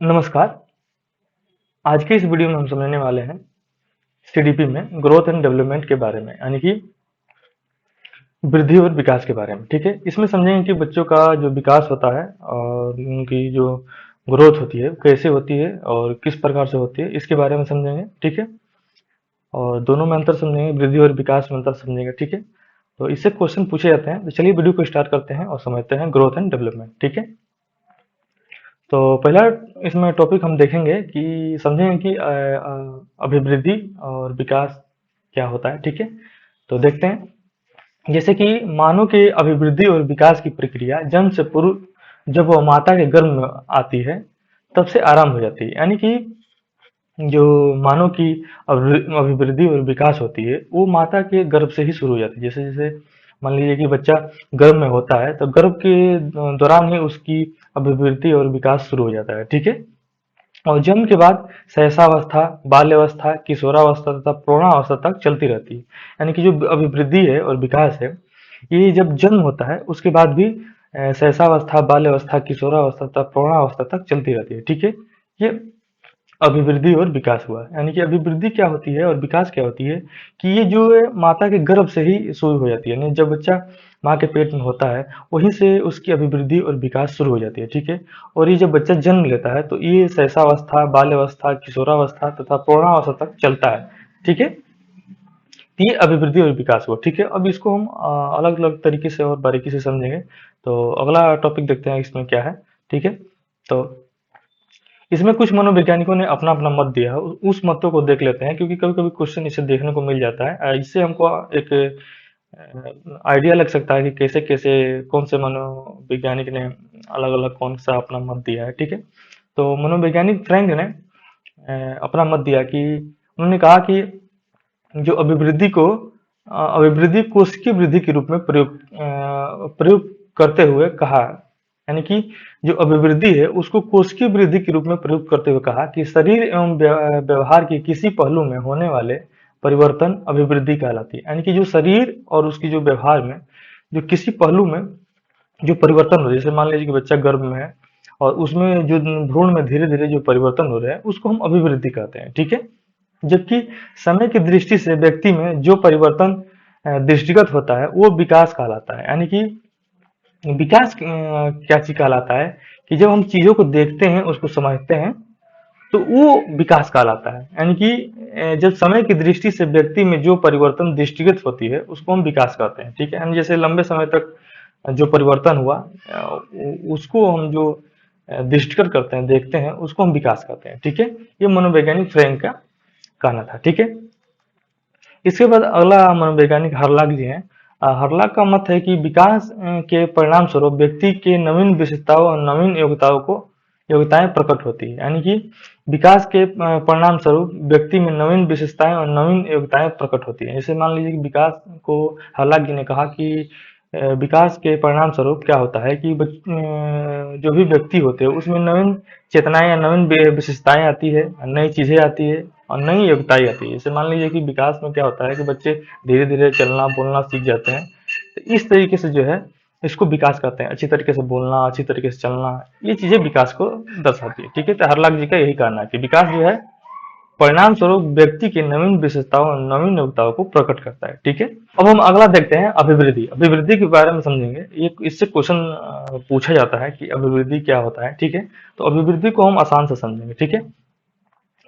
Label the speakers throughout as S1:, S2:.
S1: नमस्कार। आज के इस वीडियो में हम समझने वाले हैं सीडीपी में ग्रोथ एंड डेवलपमेंट के बारे में, यानी कि वृद्धि और विकास के बारे में। ठीक है, इसमें समझेंगे कि बच्चों का जो विकास होता है और उनकी जो ग्रोथ होती है कैसे होती है और किस प्रकार से होती है, इसके बारे में समझेंगे। ठीक है, और दोनों में अंतर समझेंगे, वृद्धि और विकास में अंतर समझेंगे। ठीक है, तो इससे क्वेश्चन पूछे जाते हैं। तो चलिए वीडियो को स्टार्ट करते हैं और समझते हैं ग्रोथ एंड डेवलपमेंट। ठीक है, तो पहला इसमें टॉपिक हम देखेंगे कि समझेंगे कि अभिवृद्धि और विकास क्या होता है। ठीक है, तो देखते हैं। जैसे कि मानव के अभिवृद्धि और विकास की प्रक्रिया जन्म से पूर्व जब वह माता के गर्भ में आती है तब से आरंभ हो जाती है। यानी कि जो मानव की अभिवृद्धि और विकास होती है वो माता के गर्भ से ही शुरू हो जाती है। जैसे जैसे मान लीजिए कि बच्चा गर्भ में होता है तो गर्भ के दौरान ही उसकी अभिवृद्धि और विकास शुरू हो जाता है। ठीक है, और जन्म के बाद शैशवावस्था, बाल्यावस्था, किशोरावस्था तथा प्रौढ़ावस्था तक चलती रहती है। यानी कि जो अभिवृद्धि है और विकास है ये जब जन्म होता है उसके बाद भी शैशवावस्था, बाल्यावस्था, किशोरावस्था तथा प्रौढ़ावस्था तक चलती रहती है। ठीक है, ये अभिवृद्धि और विकास हुआ। यानी कि अभिवृद्धि क्या होती है और विकास क्या होती है कि ये जो है माता के गर्भ से ही शुरू हो जाती है। यानी जब बच्चा माँ के पेट में होता है वहीं से उसकी अभिवृद्धि और विकास शुरू हो जाती है। ठीक है, और ये जब बच्चा जन्म लेता है तो ये शैशवावस्था, बाल्यावस्था, किशोरावस्था तथा प्रौढ़ावस्था तक चलता है। ठीक है, तो ये अभिवृद्धि और विकास हुआ। ठीक है, अब इसको हम अलग अलग तरीके से और बारीकी से समझेंगे। तो अगला टॉपिक देखते हैं इसमें क्या है। ठीक है, तो इसमें कुछ मनोवैज्ञानिकों ने अपना अपना मत दिया है, उस मतों को देख लेते हैं क्योंकि कभी कभी क्वेश्चन इसे देखने को मिल जाता है। इससे हमको एक आइडिया लग सकता है कि कैसे कैसे कौन से मनोवैज्ञानिक ने अलग अलग कौन सा अपना मत दिया है। ठीक है, तो मनोवैज्ञानिक फ्रैंक ने अपना मत दिया कि उन्होंने कहा कि जो अभिवृद्धि कोशिकीय वृद्धि के रूप में प्रयोग करते हुए कहा। यानी कि जो अभिवृद्धि है उसको कोशिकीय वृद्धि के रूप में प्रयोग करते हुए कहा कि शरीर एवं व्यवहार के किसी पहलू में होने वाले परिवर्तन अभिवृद्धि कहलाती है। यानी कि जो शरीर और उसकी जो व्यवहार में जो किसी पहलू में जो परिवर्तन हो रहे हैं, जैसे मान लीजिए कि बच्चा गर्भ में है और उसमें जो भ्रूण में धीरे धीरे जो परिवर्तन हो रहे हैं उसको हम अभिवृद्धि कहते हैं। ठीक है, जबकि समय की दृष्टि से व्यक्ति में जो परिवर्तन दृष्टिगत होता है वो विकास कहलाता है। यानी कि विकास क्या चीज कहलाता है कि जब हम चीजों को देखते हैं उसको समझते हैं तो वो विकास कहलाता है। यानी कि जब समय की दृष्टि से व्यक्ति में जो परिवर्तन दृष्टिगत होती है उसको हम विकास कहते हैं। ठीक है, यानी जैसे लंबे समय तक जो परिवर्तन हुआ उसको हम जो दृष्टिगत करते हैं, देखते हैं, उसको हम विकास कहते हैं। ठीक है, ये मनोवैज्ञानिक फ्रैंक का कहना था। ठीक है, इसके बाद अगला मनोवैज्ञानिक हर्लाक जी हैं। हर्लाक का मत है कि विकास के परिणाम स्वरूप व्यक्ति के नवीन विशेषताओं और नवीन योग्यताएं प्रकट होती है। यानी कि विकास के परिणाम स्वरूप व्यक्ति में नवीन विशेषताएं और नवीन योग्यताएं प्रकट होती है। जैसे मान लीजिए कि विकास को हर्लाक जी ने कहा कि विकास के परिणाम स्वरूप क्या होता है कि जो भी व्यक्ति होते हैं उसमें नवीन चेतनाएं या नवीन विशेषताएं आती है, नई चीजें आती है और नई योग्यताएं आती है। जैसे मान लीजिए कि विकास में क्या होता है कि बच्चे धीरे धीरे चलना बोलना सीख जाते हैं। तो इस तरीके से जो है इसको विकास कहते हैं। अच्छी तरीके से बोलना, अच्छी तरीके से चलना, ये चीजें विकास को दर्शाती है। ठीक है, तो हरलाख जी का यही कहना है कि विकास जो है परिणाम स्वरूप व्यक्ति की नवीन विशेषताओं और नवीन योग्यताओं को प्रकट करता है। ठीक है, अब हम अगला देखते हैं अभिवृद्धि। अभिवृद्धि के बारे में समझेंगे। ये इससे क्वेश्चन पूछा जाता है कि अभिवृद्धि क्या होता है। ठीक है, तो अभिवृद्धि को हम आसान से समझेंगे। ठीक है,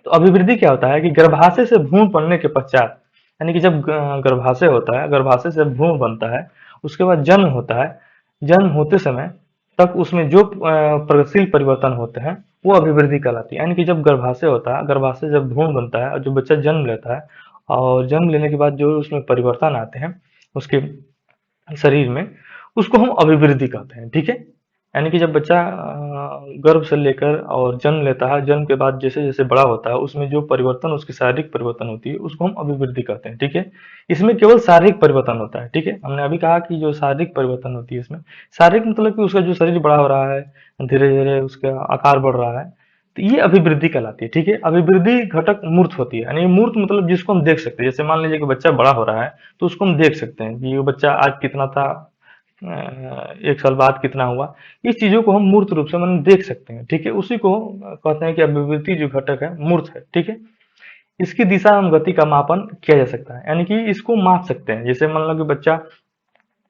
S1: तो अभिवृद्धि क्या होता है कि गर्भाशय से भ्रूण बनने के पश्चात, यानी कि जब गर्भाशय होता है, गर्भाशय से भ्रूण बनता है, उसके बाद जन्म होता है, जन्म होते समय तक उसमें जो प्रगतिशील परिवर्तन होते हैं वो अभिवृद्धि कहलाती है। यानी कि जब गर्भाशय होता है, गर्भाशय जब भ्रूण बनता है और जो बच्चा जन्म लेता है और जन्म लेने के बाद जो उसमें परिवर्तन आते हैं उसके शरीर में, उसको हम अभिवृद्धि कहते हैं। ठीक है, यानी कि जब बच्चा गर्भ से लेकर और जन्म लेता है, जन्म के बाद जैसे जैसे बड़ा होता है उसमें जो परिवर्तन उसकी शारीरिक परिवर्तन होती है उसको हम अभिवृद्धि कहते हैं। ठीक है, इसमें केवल शारीरिक परिवर्तन होता है। ठीक है, हमने अभी कहा कि जो शारीरिक परिवर्तन होती है इसमें, शारीरिक मतलब कि उसका जो शरीर बड़ा हो रहा है, धीरे धीरे उसका आकार बढ़ रहा है, तो ये अभिवृद्धि कहलाती है। ठीक है, अभिवृद्धि घटक मूर्त होती है। यानी मूर्त मतलब जिसको हम देख सकते हैं। जैसे मान लीजिए कि बच्चा बड़ा हो रहा है तो उसको हम देख सकते हैं कि ये बच्चा आज कितना था, 1 साल बाद कितना हुआ, इस चीजों को हम मूर्त रूप से मतलब देख सकते हैं, ठीक है। उसी को कहते हैं कि अभिवृद्धि जो घटक है मूर्त है, ठीक है। इसकी दिशा एवं गति का मापन किया जा सकता है, यानी कि इसको माप सकते हैं। जैसे मान लो कि बच्चा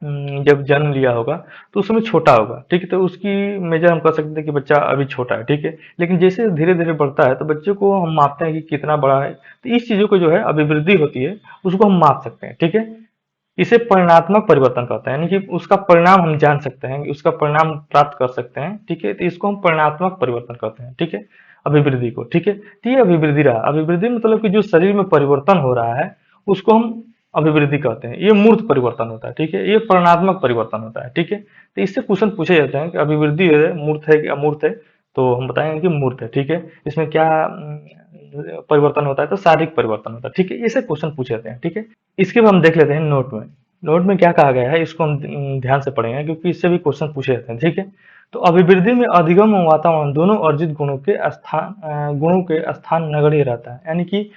S1: जब जन्म लिया होगा तो उस समय छोटा होगा, ठीक है, तो उसकी मेजर हम कर सकते हैं कि बच्चा अभी छोटा है, ठीक है। लेकिन जैसे धीरे धीरे बढ़ता है तो बच्चे को हम मापते हैं कि कितना बड़ा है। तो इस चीजों को जो है अभिवृद्धि होती है, उसको हम माप सकते हैं, ठीक है। इसे परिणात्मक परिवर्तन कहते हैं, यानी कि उसका परिणाम हम जान सकते हैं, कि उसका परिणाम प्राप्त कर सकते हैं, ठीक है। तो इसको हम परिणात्मक परिवर्तन कहते हैं, ठीक है, अभिवृद्धि को, ठीक है। तो ये अभिवृद्धि रहा। अभिवृद्धि मतलब कि जो शरीर में परिवर्तन हो रहा है उसको हम अभिवृद्धि कहते हैं। ये मूर्त परिवर्तन होता है, ठीक है, ये परिणात्मक परिवर्तन होता है, ठीक है। तो इससे क्वेश्चन पूछे जाते हैं कि अभिवृद्धि है मूर्त है कि अमूर्त है, तो हम बताएंगे कि मूर्त है, ठीक है। इसमें क्या परिवर्तन होता है, तो शारीरिक परिवर्तन होता है, ठीक है। ऐसे क्वेश्चन पूछे जाते हैं, ठीक है। इसके बाद हम देख लेते हैं नोट में। नोट में क्या कहा गया है, इसको हम ध्यान से पढ़ेंगे क्योंकि इससे भी क्वेश्चन पूछे जाते हैं, ठीक है। तो अभिवृद्धि में अधिगम और वातावरण दोनों अर्जित गुणों के स्थान नगण्य रहता है, यानी कि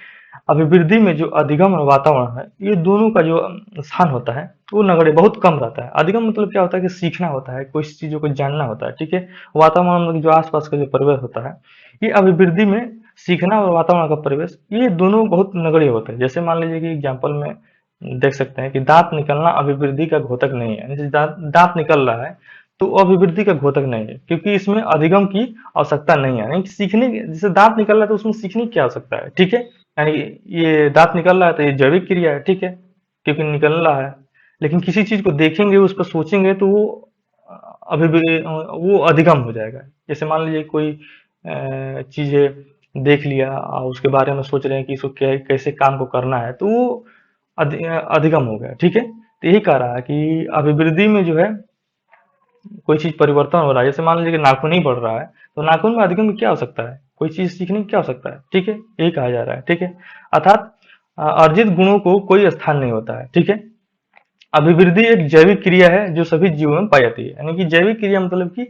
S1: अभिवृद्धि में जो अधिगम और वातावरण है, ये दोनों का जो स्थान होता है वो नगण्य बहुत कम रहता है। अधिगम मतलब क्या होता है कि सीखना होता है, कुछ चीजों को जानना होता है, ठीक है। वातावरण मतलब जो आसपास का जो परिवेश होता है, ये अभिवृद्धि में सीखना और वातावरण का परिवेश, ये दोनों बहुत नगण्य होते हैं। जैसे मान लीजिए कि एग्जाम्पल में देख सकते हैं कि दांत निकलना अभिवृद्धि का घोतक नहीं है। जैसे दांत निकल रहा है तो वो अभिवृद्धि का घोतक नहीं है, क्योंकि इसमें अधिगम की आवश्यकता नहीं है। नहीं सीखने जैसे दांत निकल रहा है तो उसमें सीखने की आवश्यकता है, ठीक है। यानी ये दांत निकल रहा है तो ये जैविक क्रिया है, ठीक है, क्योंकि निकल रहा है। लेकिन किसी चीज को देखेंगे, उस पर सोचेंगे तो वो वो अधिगम हो जाएगा। जैसे मान लीजिए कोई चीजें देख लिया और उसके बारे में सोच रहे हैं कि इसको कैसे काम को करना है, तो वो अधिगम हो गया, ठीक है। तो यही कह रहा है कि अभिवृद्धि में जो है कोई चीज परिवर्तन हो रहा है। जैसे मान लीजिए कि नाखून ही बढ़ रहा है तो नाखून में अधिगम की क्या हो सकता है, कोई चीज सीखने की क्या हो सकता है, ठीक है, यही कहा जा रहा है, ठीक है। अर्थात अर्जित गुणों को कोई स्थान नहीं होता है, ठीक है। अभिवृद्धि एक जैविक क्रिया है जो सभी जीवों में पाई जाती है। यानी कि जैविक क्रिया मतलब कि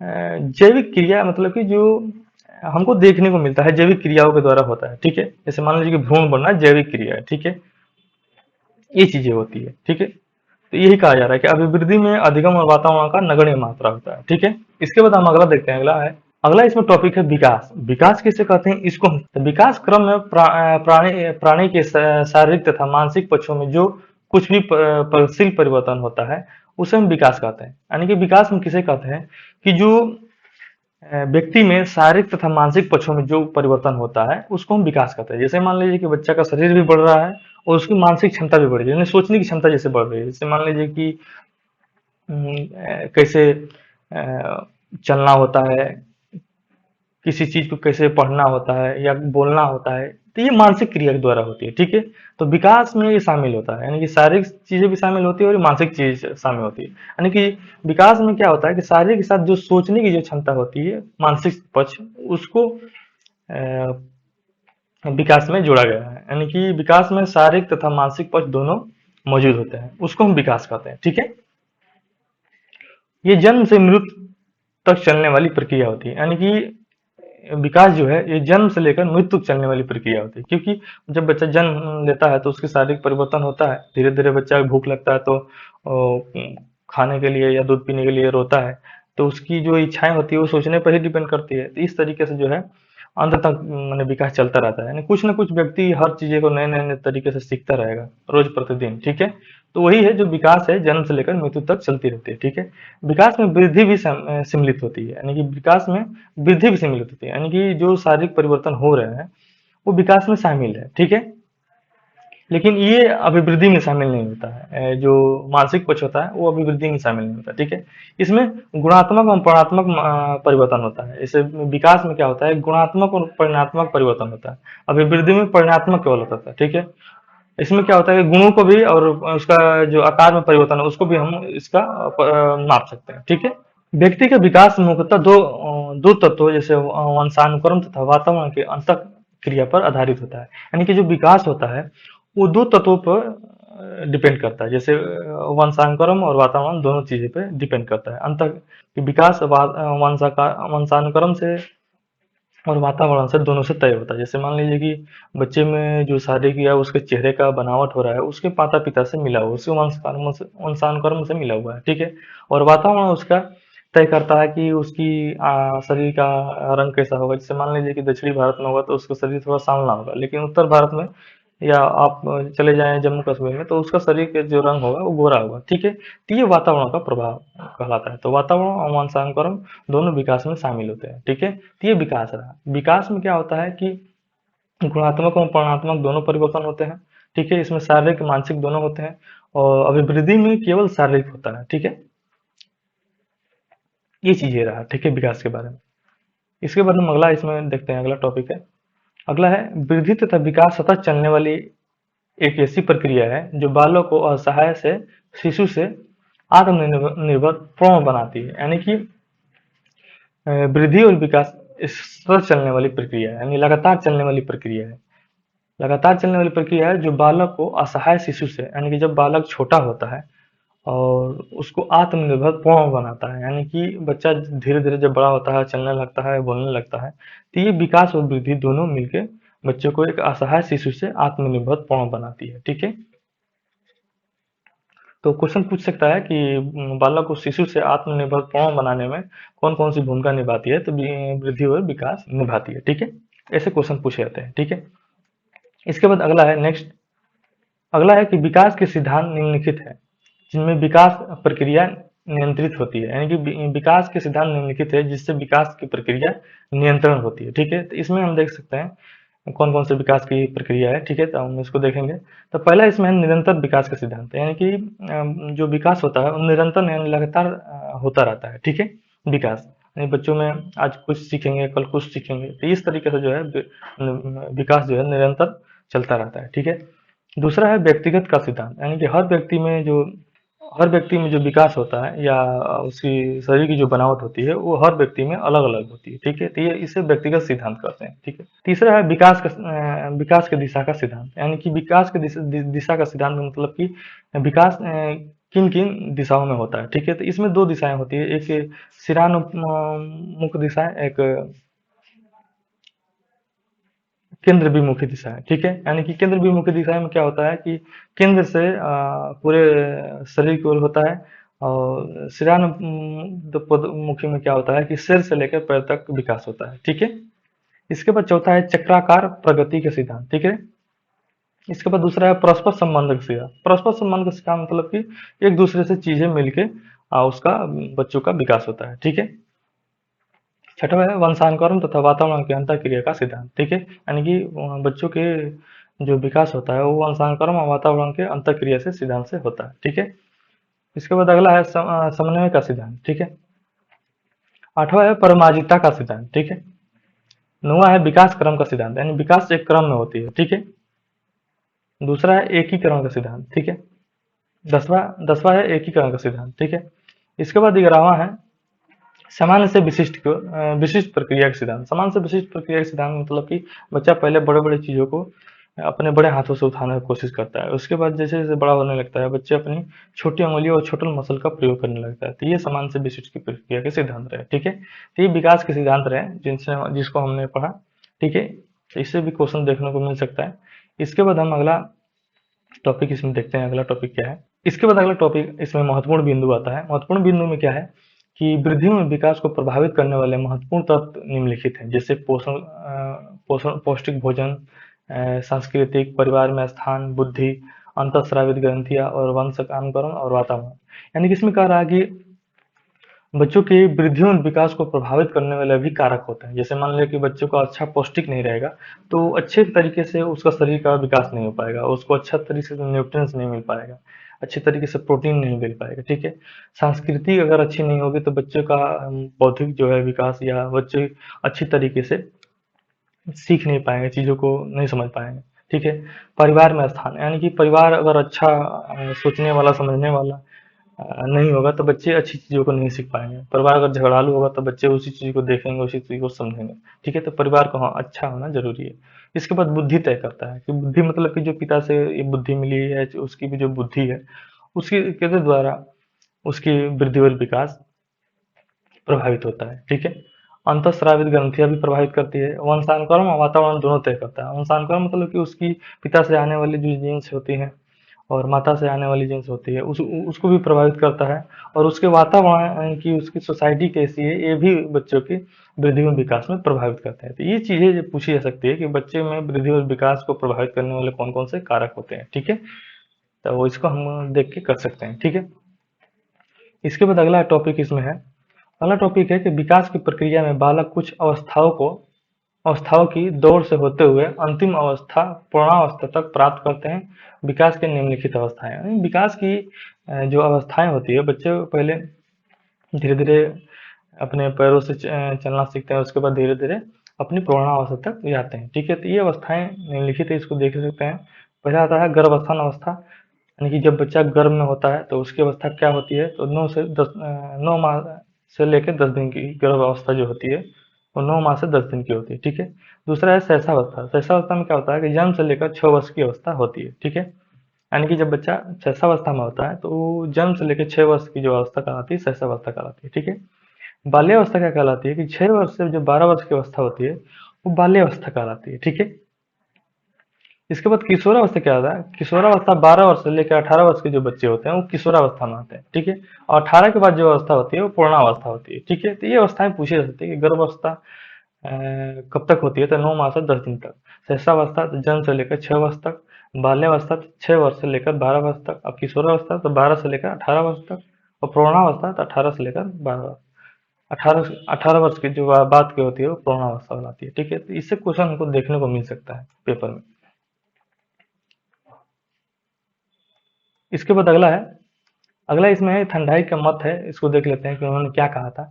S1: जैविक क्रिया मतलब कि जो हमको देखने को मिलता है, जैविक क्रियाओं के द्वारा होता है, ठीक है। जैसे मान लीजिए कि भ्रूण बनना जैविक क्रिया है, ठीक है, ये चीजें होती है, ठीक है। तो यही कहा जा रहा है कि अभिवृद्धि में अधिगम और वातावरण का नगण्य मात्रा होता है, ठीक है। इसके बाद हम अगला देखते हैं। अगला इसमें टॉपिक है विकास। विकास किसे कहते हैं, इसको तो विकास क्रम में प्राणी के शारीरिक तथा मानसिक पक्षों में जो कुछ भी परिशील परिवर्तन होता है उसे हम विकास कहते हैं। यानी कि विकास हम किसे कहते हैं कि जो व्यक्ति में शारीरिक तथा मानसिक पक्षों में जो परिवर्तन होता है उसको हम विकास कहते हैं। जैसे मान लीजिए कि बच्चा का शरीर भी बढ़ रहा है और उसकी मानसिक क्षमता भी बढ़ रही है, यानी सोचने की क्षमता जैसे बढ़ रही है। जैसे मान लीजिए कि कैसे चलना होता है, किसी चीज को कैसे पढ़ना होता है या बोलना होता है, तो ये मानसिक क्रिया के द्वारा होती है, ठीक है। तो विकास में ये शामिल होता है, यानी कि शारीरिक चीजें भी शामिल होती है और मानसिक चीज शामिल होती है। यानी कि विकास में क्या होता है कि शारीरिक के साथ जो सोचने की जो क्षमता होती है, मानसिक पक्ष, उसको विकास में जोड़ा गया है। यानी कि विकास में शारीरिक तथा मानसिक पक्ष दोनों मौजूद होते हैं, उसको हम विकास कहते हैं, ठीक है। ये जन्म से मृत्यु तक चलने वाली प्रक्रिया होती है। यानी कि विकास जो है ये जन्म से लेकर मृत्यु तक चलने वाली प्रक्रिया होती है, क्योंकि जब बच्चा जन्म लेता है तो उसके शारीरिक परिवर्तन होता है। धीरे धीरे बच्चा भूख लगता है तो खाने के लिए या दूध पीने के लिए रोता है, तो उसकी जो इच्छाएं होती है वो सोचने पर ही डिपेंड करती है। तो इस तरीके से जो है अंत तक मैंने विकास चलता रहता है। यानी कुछ ना कुछ व्यक्ति हर चीजें को नए नए नए तरीके से सीखता रहेगा रोज प्रतिदिन, ठीक है। तो वही है जो विकास है, जन्म से लेकर मृत्यु तक चलती रहती है, ठीक है। विकास में वृद्धि भी सम्मिलित होती है, यानी कि विकास में वृद्धि भी सम्मिलित होती है। यानी कि जो शारीरिक परिवर्तन हो रहे हैं वो विकास में शामिल है, ठीक है। लेकिन ये अभिवृद्धि में शामिल नहीं होता है। जो मानसिक पक्ष होता है वो अभिवृद्धि में शामिल नहीं होता, ठीक है। इसमें गुणात्मक और परिणात्मक परिवर्तन होता है। इसे विकास में क्या होता है, गुणात्मक और परिणात्मक परिवर्तन होता है। अभिवृद्धि में परिणात्मक केवल होता है, ठीक है। इसमें क्या होता है कि गुणों को भी और उसका जो आकार में परिवर्तन है उसको भी हम इसका माप सकते हैं, ठीक है। व्यक्ति का विकास मुख्यतः दो तत्वों जैसे वंशानुक्रम तथा वातावरण के अंत क्रिया पर आधारित होता है। यानी कि जो विकास होता है वो दो तत्वों पर डिपेंड करता है। जैसे वंशानुक्रम और वातावरण दोनों चीजें पे डिपेंड करता है। अंत विकास वंशानुक्रम से और वातावरण से, दोनों से तय होता है। जैसे मान लीजिए कि बच्चे में जो शारीरिक या उसके चेहरे का बनावट हो रहा है, उसके माता पिता से मिला हुआ, उसके वंशानुक्रम से मिला हुआ है, ठीक है। और वातावरण उसका तय करता है कि उसकी शरीर का रंग कैसा होगा। जैसे मान लीजिए कि दक्षिणी भारत में होगा तो उसका शरीर थोड़ा सांवला होगा, लेकिन उत्तर भारत में या आप चले जाएं जम्मू कश्मीर में, तो उसका शरीर का जो रंग होगा वो गोरा होगा, ठीक है। तो ये वातावरण का प्रभाव कहलाता है। तो वातावरण और वंशानुक्रम दोनों विकास में शामिल होते हैं, ठीक है। तो ये विकास रहा। विकास में क्या होता है कि गुणात्मक और परिमाणात्मक दोनों परिवर्तन होते हैं, ठीक है। इसमें शारीरिक मानसिक दोनों होते हैं, और अभिवृद्धि में केवल शारीरिक होता है, ठीक है। ये चीज ये रहा, ठीक है, विकास के बारे में। इसके बाद हम अगला इसमें देखते हैं, अगला टॉपिक है। अगला है वृद्धि तथा विकास सतत चलने वाली एक ऐसी प्रक्रिया है जो बालों को असहाय से शिशु से आत्मनिर्भर पूर्ण बनाती है। यानी कि वृद्धि और विकास इस सतत चलने वाली प्रक्रिया है, यानी लगातार चलने वाली प्रक्रिया है। लगातार चलने वाली प्रक्रिया है जो बालक को असहाय शिशु से, यानी कि जब बालक छोटा होता है और उसको आत्मनिर्भर पूर्ण बनाता है, यानी कि बच्चा धीरे धीरे जब बड़ा होता है, चलने लगता है, बोलने लगता है, तो ये विकास और वृद्धि दोनों मिलके बच्चे को एक असहाय शिशु से आत्मनिर्भर पूर्ण बनाती है, ठीक है। तो क्वेश्चन पूछ सकता है कि बालक को शिशु से आत्मनिर्भर पूर्ण बनाने में कौन कौन सी भूमिका निभाती है। तो वृद्धि और विकास निभाती है, ठीक है। ऐसे क्वेश्चन पूछे जाते हैं, ठीक है। इसके बाद अगला है नेक्स्ट। अगला है कि विकास के सिद्धांत निम्नलिखित है जिनमें विकास प्रक्रिया नियंत्रित होती है। यानी कि विकास के सिद्धांत निम्नलिखित है जिससे विकास की प्रक्रिया नियंत्रण होती है, ठीक है। तो इसमें हम देख सकते हैं कौन कौन से विकास की प्रक्रिया है, ठीक है। तो हम इसको देखेंगे। तो पहला इसमें है निरंतर विकास का सिद्धांत, यानी कि जो विकास होता है वो निरंतर यानी लगातार होता रहता है, ठीक है। विकास यानी बच्चों में आज कुछ सीखेंगे, कल कुछ सीखेंगे, तो इस तरीके से जो है विकास जो है निरंतर चलता रहता है, ठीक है। दूसरा है व्यक्तिगत का सिद्धांत, यानी कि हर व्यक्ति में जो विकास होता है या उसकी शरीर की जो बनावट होती है वो हर व्यक्ति में अलग अलग होती है, ठीक है। तो ये इसे व्यक्तिगत सिद्धांत कहते हैं, ठीक है। तीसरा है विकास के दिशा का सिद्धांत, यानी कि विकास के दिशा का सिद्धांत मतलब कि विकास किन किन दिशाओं में होता है, ठीक है। तो इसमें दो दिशाएं होती है, एक शिरानुमुख दिशा, एक केंद्र विमुखी दिशा है, ठीक है। यानी कि केंद्र विमुखी दिशा में क्या होता है कि केंद्र से पूरे शरीर की ओर होता है, और मुखी में क्या होता है कि सिर से लेकर पैर तक विकास होता है, ठीक है। इसके बाद चौथा है चक्राकार प्रगति के सिद्धांत, ठीक है। इसके बाद दूसरा है परस्पर संबंध का सिद्धांत। परस्पर संबंध का सिद्धांत मतलब कि एक दूसरे से चीजें मिलके उसका बच्चों का विकास होता है, ठीक है। छठवा है वंशानुक्रम तथा वातावरण की अंतःक्रिया का सिद्धांत, ठीक है। यानी कि बच्चों के जो विकास होता है वो वंशानुक्रम और वातावरण के अंतःक्रिया से सिद्धांत से होता है, ठीक है। इसके बाद अगला है समन्वय का सिद्धांत, ठीक है। आठवां है परमाजिता का सिद्धांत, ठीक है। नौवां है विकास क्रम का सिद्धांत, यानी विकास एक क्रम में होती है, ठीक है। दूसरा है एकीकरण का सिद्धांत, ठीक है। दसवां दसवां है एकीकरण का सिद्धांत, ठीक है। इसके बाद 11वां है सामान्य से विशिष्ट प्रक्रिया का सिद्धांत। सामान्य से विशिष्ट प्रक्रिया का सिद्धांत मतलब कि बच्चा पहले बड़े बड़े चीजों को अपने बड़े हाथों से उठाने की कोशिश करता है, उसके बाद जैसे जैसे बड़ा होने लगता है बच्चे अपनी छोटी उंगलियों और छोटे मसल का प्रयोग करने लगता है। तो ये सामान्य से विशिष्ट की प्रक्रिया के सिद्धांत रहे, ठीक है। तो ये विकास के सिद्धांत रहे जिसको हमने पढ़ा, ठीक है। तो इससे भी क्वेश्चन देखने को मिल सकता है। इसके बाद हम अगला टॉपिक इसमें देखते हैं, अगला टॉपिक क्या है। इसके बाद अगला टॉपिक इसमें महत्वपूर्ण बिंदु आता है। महत्वपूर्ण बिंदु में क्या है कि वृद्धि में विकास को प्रभावित करने वाले महत्वपूर्ण तत्व निम्नलिखित हैं, जैसे पोषण, पौष्टिक भोजन, सांस्कृतिक, परिवार में स्थान, बुद्धि, अंतःस्रावित ग्रंथियां और वंश नामकरण और वातावरण। यानी कि इसमें कह रहा है कि बच्चों की वृद्धि और विकास को प्रभावित करने वाले भी कारक होते हैं। जैसे मान लिया कि बच्चों का अच्छा पौष्टिक नहीं रहेगा तो अच्छे तरीके से उसका शरीर का विकास नहीं हो पाएगा, उसको अच्छा तरीके से न्यूट्रिएंट्स नहीं मिल पाएगा, अच्छे तरीके से प्रोटीन नहीं मिल पाएगा, ठीक है। संस्कृति अगर अच्छी नहीं होगी तो बच्चे का बौद्धिक जो है विकास, या बच्चे अच्छी तरीके से सीख नहीं पाएंगे, चीजों को नहीं समझ पाएंगे, ठीक है। परिवार में स्थान, यानी कि परिवार अगर अच्छा सोचने वाला, समझने वाला नहीं होगा तो बच्चे अच्छी चीजों को नहीं सीख पाएंगे। परिवार अगर झगड़ालू होगा तो बच्चे उसी चीज को देखेंगे, उसी चीज को समझेंगे, ठीक है। तो परिवार को हाँ अच्छा होना जरूरी है। इसके बाद बुद्धि तय करता है कि बुद्धि मतलब कि जो पिता से ये बुद्धि मिली है, उसकी भी जो बुद्धि है उसकी के द्वारा उसकी वृद्धि और विकास प्रभावित होता है, ठीक है। अंतःस्रावित ग्रंथियां भी प्रभावित करती है। वंशानुक्रम और वातावरण दोनों तय करता है। वंशानुक्रम मतलब कि उसकी पिता से आने वाली जो जीन्स होती हैं और माता से आने वाली जीन्स होती है उसको भी प्रभावित करता है। और उसके वातावरण की उसकी सोसाइटी कैसी है ये भी बच्चों की वृद्धि और विकास में प्रभावित करते हैं। तो ये चीजें जो पूछी जा सकती है कि बच्चे में वृद्धि और विकास को प्रभावित करने वाले कौन कौन से कारक होते हैं। ठीक है, तो वो इसको हम देख के कर सकते हैं। ठीक है, इसके बाद अगला टॉपिक इसमें है, अगला टॉपिक है कि विकास की प्रक्रिया में बालक कुछ अवस्थाओं की दौड़ से होते हुए अंतिम अवस्था पूर्णावस्था तक प्राप्त करते हैं। विकास के निम्नलिखित अवस्थाएं, यानी विकास की जो अवस्थाएं होती है, बच्चे पहले धीरे धीरे अपने पैरों से चलना सीखते हैं, उसके बाद धीरे धीरे अपनी प्रौढ़ावस्था तक जाते हैं। ठीक है, तो ये अवस्थाएं निम्नलिखित है, इसको देख सकते हैं। पहला आता है गर्भावस्थान अवस्था, यानी कि जब बच्चा गर्भ में होता है तो उसकी अवस्था क्या होती है, तो 9 माह से लेकर 10 दिन की गर्भावस्था जो होती है वो 9 माह से 10 दिन की होती है। ठीक है, दूसरा है शैशवावस्था। शैशवावस्था में क्या होता है कि जन्म से लेकर 6 वर्ष की अवस्था होती है। ठीक है, यानी कि जब बच्चा शैशवावस्था में होता है तो जन्म से लेकर 6 वर्ष की जो अवस्था कहलाती है शैशवावस्था कहलाती है। ठीक है, बाल्यावस्था क्या कहलाती है कि 6 वर्ष से जो 12 वर्ष की अवस्था होती है वो बाल्यावस्था कहलाती है। ठीक है, इसके बाद किशोरावस्था क्या होता है, किशोरावस्था 12 वर्ष से लेकर 18 वर्ष के जो बच्चे होते हैं वो किशोरावस्था में आते हैं। ठीक है, और 18 के बाद जो अवस्था होती है वो पूर्णावस्था होती है। ठीक है, तो ये अवस्थाएं पूछी जा सकती है कि गर्भावस्था कब तक होती है, तो 9 माह से 10 दिन तक। शैशवावस्था तो जन्म से लेकर 6 वर्ष तक। बाल्यावस्था तो 6 वर्ष से लेकर 12 वर्ष तक। और किशोरावस्था तो 12 से लेकर 18 वर्ष तक। और पूर्णावस्था तो 18 से लेकर 12 18 वर्ष की जो बात की होती है वो पूर्णावस्था कहलाती है। ठीक है, तो इससे क्वेश्चन हमको देखने को मिल सकता है पेपर में। इसके बाद अगला इसमें है ठंडाई का मत है, इसको देख लेते हैं कि उन्होंने क्या कहा था।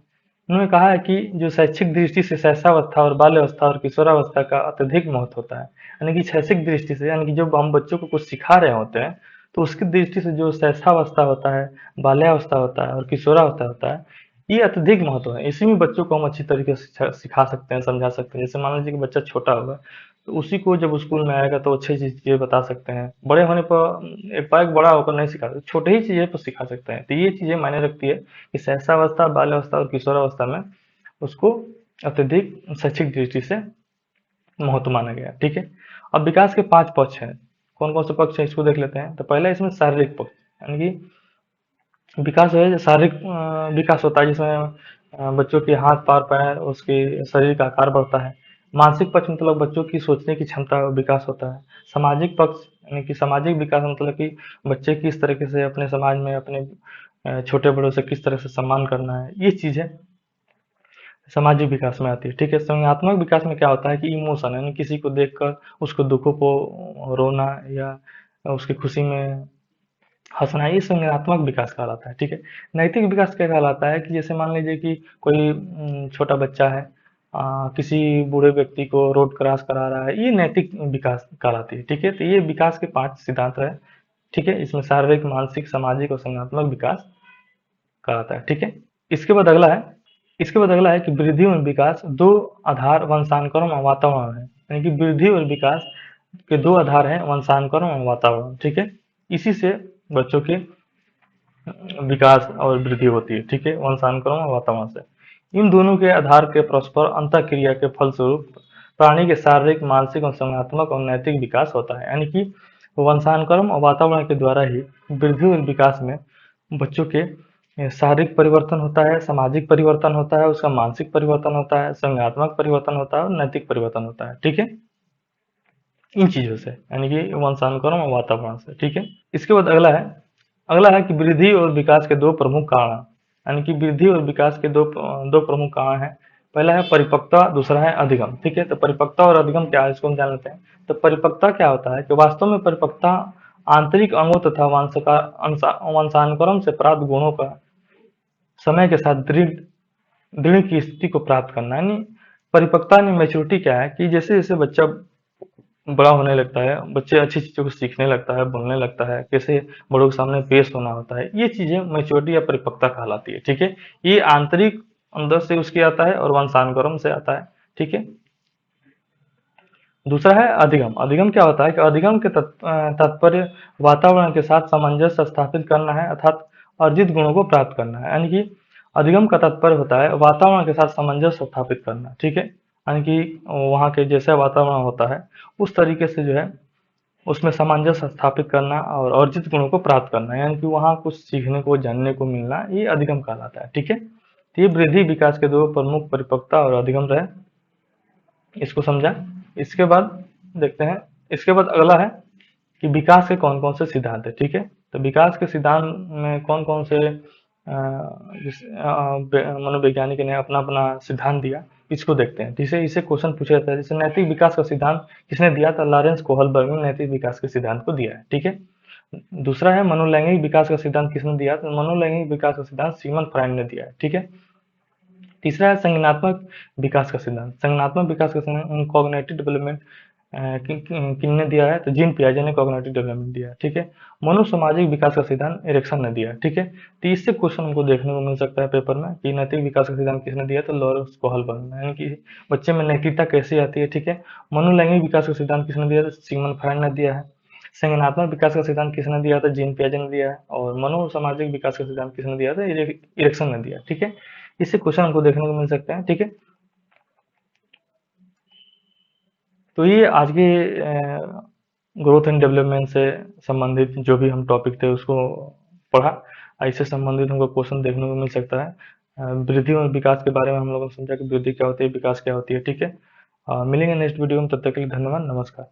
S1: उन्होंने कहा है कि जो शैक्षिक दृष्टि से शैशवावस्था और बाल्यावस्था और किशोरावस्था का अत्यधिक महत्व होता है। यानी कि शैक्षिक दृष्टि से, यानी कि जब हम बच्चों को कुछ सिखा रहे होते हैं तो उसकी दृष्टि से जो शैशवावस्था होता है, बाल्यावस्था होता है और किशोरावस्था होता है, ये अत्यधिक महत्व है। इसी में बच्चों को हम अच्छी तरीके से सिखा सकते हैं, समझा सकते हैं। जैसे मान लीजिए कि बच्चा छोटा होगा तो उसी को जब स्कूल में आएगा तो अच्छी चीजें बता सकते हैं। बड़े होने पर एक बार बड़ा होकर नहीं सिखा सकते, छोटे ही चीजें पर सिखा सकते हैं। तो ये चीजें मायने रखती है कि शैशवावस्था, बाल्यावस्था और किशोरावस्था में उसको अत्यधिक शैक्षिक दृष्टि से महत्व माना गया। ठीक है, अब विकास के 5 पक्ष हैं। कौन कौन से पक्ष है इसको देख लेते हैं। तो पहला इसमें शारीरिक पक्ष, यानी कि विकास है शारीरिक विकास होता है जिसमें बच्चों के हाथ पार पैर उसके शरीर का आकार बढ़ता है। मानसिक पक्ष मतलब बच्चों की सोचने की क्षमता विकास होता है। सामाजिक पक्ष यानी कि सामाजिक विकास मतलब कि बच्चे किस तरीके से अपने समाज में अपने छोटे बड़ों से किस तरह से सम्मान करना है, ये चीजें सामाजिक विकास में आती है। ठीक है, संज्ञानात्मक विकास में क्या होता है कि इमोशन यानी किसी को देखकर उसको दुखों को रोना या उसकी खुशी में हँसना, ये संज्ञानात्मक विकास कहलाता है। ठीक है, नैतिक विकास क्या कहलाता है कि जैसे मान लीजिए कि कोई छोटा बच्चा है किसी बूढ़े व्यक्ति को रोड क्रॉस करा रहा है, ये नैतिक विकास कहलाती है। ठीक है, तो ये विकास के 5 सिद्धांत है। ठीक है, इसमें शारीरिक, मानसिक, सामाजिक और संज्ञानात्मक विकास कहलाता है। ठीक है, इसके बाद अगला है कि वृद्धि और विकास 2 आधार वंशानुक्रम और वातावरण है। यानी कि वृद्धि और विकास के 2 आधार हैं, वंशानुक्रम और वातावरण। ठीक है, इसी से बच्चों के विकास और वृद्धि होती है। ठीक है, वंशानुक्रम और वातावरण से। इन दोनों के आधार के परस्पर अंतःक्रिया के फलस्वरूप प्राणी के शारीरिक, मानसिक और संज्ञानात्मक और नैतिक विकास होता है। यानी कि वंशानुक्रम और वातावरण के द्वारा ही वृद्धि और विकास में बच्चों के शारीरिक परिवर्तन होता है, सामाजिक परिवर्तन होता है, उसका मानसिक परिवर्तन होता है, संज्ञानात्मक परिवर्तन होता है और नैतिक परिवर्तन होता है। ठीक है, इन चीजों से, यानी कि वंशानुक्रम और वातावरण से। ठीक है, इसके बाद अगला है कि वृद्धि और विकास के 2 प्रमुख कारण, यानी कि वृद्धि और विकास के दो प्रमुख कारण हैं। पहला है परिपक्वता, दूसरा है अधिगम। ठीक है, तो परिपक्वता और अधिगम क्या है इसको हम जान लेते हैं। तो परिपक्वता क्या होता है कि वास्तव में परिपक्वता आंतरिक अंगों तथा वंशानुक्रम से प्राप्त गुणों का समय के साथ दृढ़ दृढ़ की स्थिति को प्राप्त करना। यानी परिपक्वता यानी मैच्योरिटी क्या है कि जैसे जैसे बच्चा बड़ा होने लगता है, बच्चे अच्छी चीजों को सीखने लगता है, बोलने लगता है, कैसे बड़ों के सामने पेश होना होता है, ये चीजें मैच्योरिटी या परिपक्वता कहलाती है। ठीक है, ये आंतरिक अंदर से उसकी आता है और वंशानुक्रम से आता है। ठीक है, दूसरा है अधिगम। अधिगम क्या होता है कि अधिगम के तात्पर्य वातावरण के साथ सामंजस्य स्थापित करना है, अर्थात अर्जित गुणों को प्राप्त करना है। यानी कि अधिगम का तात्पर्य होता है वातावरण के साथ सामंजस्य स्थापित करना, ठीक है। यानी कि वहाँ के जैसा वातावरण होता है उस तरीके से जो है उसमें सामंजस्य स्थापित करना और अर्जित गुणों को प्राप्त करना, यानी कि वहाँ कुछ सीखने को जानने को मिलना, ये अधिगम कहलाता है, ठीक है। तो ये वृद्धि विकास के दो प्रमुख परिपक्वता और अधिगम रहे, इसको समझा। इसके बाद देखते हैं, इसके बाद अगला है कि विकास के कौन कौन से सिद्धांत है, ठीक है। तो विकास के सिद्धांत में कौन कौन से मनोवैज्ञानिक ने अपना अपना सिद्धांत दिया, इसको देखते हैं। जिसे इसे क्वेश्चन पूछा जाता है, जैसे नैतिक विकास का सिद्धांत किसने दिया, तो लॉरेंस कोहलबर्ग ने नैतिक विकास के सिद्धांत को दिया है, ठीक है। दूसरा है मनोलैंगिक विकास का सिद्धांत किसने दिया, तो मनोलैंगिक विकास का सिद्धांत सिगमंड फ्राइड ने दिया है, ठीक है। तीसरा है संज्ञानात्मक विकास का सिद्धांत। संज्ञानात्मक विकास का सिद्धांत कॉग्निटिव डेवलपमेंट किसने दिया है, तो जीन पियाजे ने कॉग्निटिव डेवलपमेंट दिया है, ठीक है। मनोसामाजिक विकास का सिद्धांत एरिक्सन ने दिया है, ठीक है। तो इससे क्वेश्चन हमको देखने को मिल सकता है पेपर में कि नैतिक विकास का सिद्धांत किसने दिया, तो लॉरेंस कोहलबर्ग ने, यानी कि बच्चे में नैतिकता कैसे आती है, ठीक है। मनोलैंगिक विकास का सिद्धांत किसने दिया, तो सिगमंड फ्राइड ने दिया है। संज्ञानात्मक विकास का सिद्धांत किसने दिया था, जीन पियाजे ने दिया है। और मनोसामाजिक विकास का सिद्धांत किसने दिया था, एरिक्सन ने दिया, ठीक है। इससे क्वेश्चन हमको देखने को मिल सकते हैं, ठीक है। तो ये आज के ग्रोथ एंड डेवलपमेंट से संबंधित जो भी हम टॉपिक थे उसको पढ़ा। इससे संबंधित हमको क्वेश्चन देखने को मिल सकता है। वृद्धि और विकास के बारे में हम लोगों ने समझा कि वृद्धि क्या होती है, विकास क्या होती है, ठीक है। मिलेंगे नेक्स्ट वीडियो में, तब तक के लिए धन्यवाद, नमस्कार।